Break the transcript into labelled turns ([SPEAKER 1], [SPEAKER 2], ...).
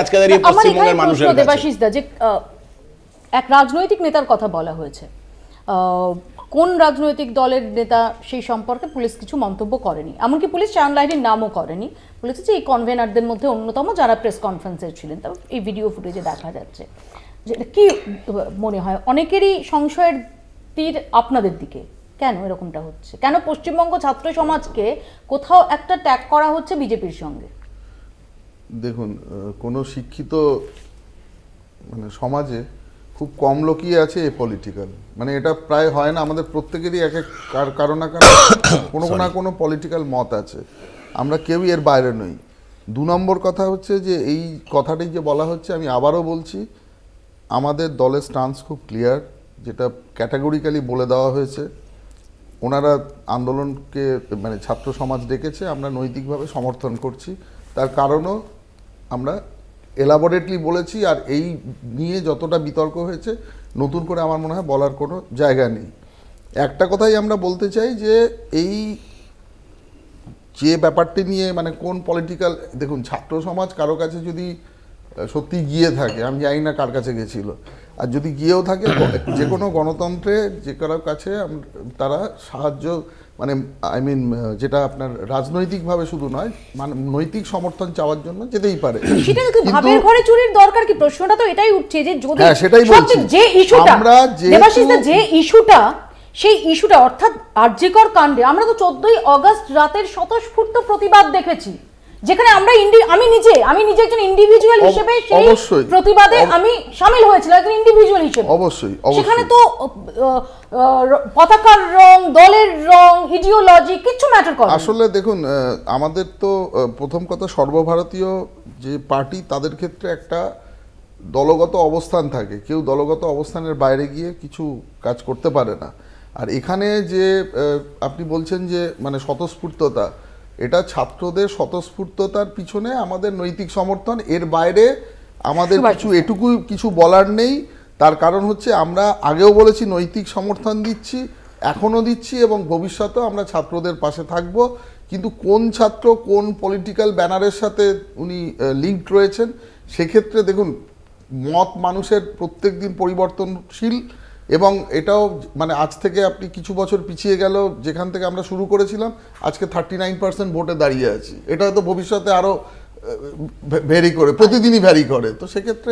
[SPEAKER 1] আজকে দাঁড়িয়ে পশ্চিমবঙ্গের মানুষের কাছে।
[SPEAKER 2] দেবাশিস দা, যে এক রাজনৈতিক নেতার কথা বলা হয়েছে, কোন রাজনৈতিক দলের নেতা সেই সম্পর্কে পুলিশ কিছু মন্তব্য করেনি, এমনকি পুলিশ শায়ন লাহিড়ীর নামও করেনি, বলেছে যে এই কনভেনারদের মধ্যে অন্যতম যারা প্রেস কনফারেন্সে ছিলেন। তবে এই ভিডিও ফুটেজে দেখা যাচ্ছে, যেটা কি মনে হয় অনেকেরই সংশয়ের তীর আপনাদের দিকে, কেন এরকমটা হচ্ছে? কেন পশ্চিমবঙ্গ ছাত্র সমাজকে কোথাও একটা ট্যাগ করা হচ্ছে বিজেপির সঙ্গে?
[SPEAKER 3] দেখুন, কোনো শিক্ষিত মানে সমাজে খুব কম লোকই আছে পলিটিক্যাল, মানে এটা প্রায় হয় না। আমাদের প্রত্যেকেরই এক এক কারো না কারো কোনো না কোনো পলিটিক্যাল মত আছে, আমরা কেউই এর বাইরে নই। 2 নম্বর কথা হচ্ছে যে এই কথাটি যে বলা হচ্ছে, আমি আবারও বলছি, আমাদের দলের স্টান্স খুব ক্লিয়ার, যেটা ক্যাটাগরিক্যালি বলে দেওয়া হয়েছে। ওনারা আন্দোলনকে মানে ছাত্র সমাজ ডেকেছে, আমরা নৈতিকভাবে সমর্থন করছি, তার কারণও আমরা এলাবোরেটলি বলেছি। আর এই নিয়ে যতটা বিতর্ক হয়েছে, নতুন করে আমার মনে হয় বলার কোনো জায়গা নেই। একটা কথাই আমরা বলতে চাই যে এই যে ব্যাপারটি নিয়ে মানে কোন পলিটিক্যাল, দেখুন ছাত্র সমাজ কারো কাছে যদি সত্যি গিয়ে থাকে, আমি জানি না কার কাছে গেছিল, আর যদি গিয়েও থাকে, যে কোনো গণতন্ত্রে যে কারোর কাছে তারা সাহায্য মানে যেটা আপনার রাজনৈতিকভাবে শুধু নয়, মানে নৈতিক সমর্থন চাওয়ার জন্য যেতেই পারে।
[SPEAKER 2] সেটা তো ভাবের ঘরে চুরির দরকার কি? প্রশ্নটা তো এটাই উঠছে যে যদি
[SPEAKER 3] সেটাই বলছি,
[SPEAKER 2] যে ইস্যুটা দেবাশিস দা, যে ইস্যুটা সেই ইস্যুটা অর্থাৎ আরজিকর কাণ্ডে আমরা তো 14ই আগস্ট রাতের স্বতঃস্ফূর্ত প্রতিবাদ দেখেছি, যেখানে আমরা আমি নিজে একজন ইন্ডিভিজুয়াল হিসেবে সেই প্রতিবাদে আমি শামিল হয়েছিলাম, একজন ইন্ডিভিজুয়াল হিসেবে।
[SPEAKER 3] অবশ্যই
[SPEAKER 2] সেখানে তো পতাকার রং, দলের রং, ইডিওলজি কিছু ম্যাটার করে।
[SPEAKER 3] আসলে দেখুন, আমাদের তো প্রথম কথা, সর্বভারতীয় যে পার্টি তাদের ক্ষেত্রে একটা দলগত অবস্থান থাকে, কেউ দলগত অবস্থানের বাইরে গিয়ে কিছু কাজ করতে পারে না। আর এখানে যে আপনি বলছেন যে মানে স্বতঃস্ফূর্ততা, এটা ছাত্রদের স্বতঃস্ফূর্ততার পিছনে আমাদের নৈতিক সমর্থন, এর বাইরে আমাদের এটুকু কিছু বলার নেই। তার কারণ হচ্ছে আমরা আগেও বলেছি নৈতিক সমর্থন দিচ্ছি, এখনও দিচ্ছি, এবং ভবিষ্যতেও আমরা ছাত্রদের পাশে থাকব। কিন্তু কোন ছাত্র কোন পলিটিক্যাল ব্যানারের সাথে উনি লিঙ্কড রয়েছেন, সেক্ষেত্রে দেখুন মত মানুষের প্রত্যেক দিন পরিবর্তনশীল, এবং এটাও মানে আজ থেকে আপনি কিছু বছর পিছিয়ে গেল, যেখান থেকে আমরা শুরু করেছিলাম, আজকে 39% ভোটে দাঁড়িয়ে আছি। এটা হয়তো ভবিষ্যতে আরও ভ্যারি করে, প্রতিদিনই ভ্যারি করে। তো সেক্ষেত্রে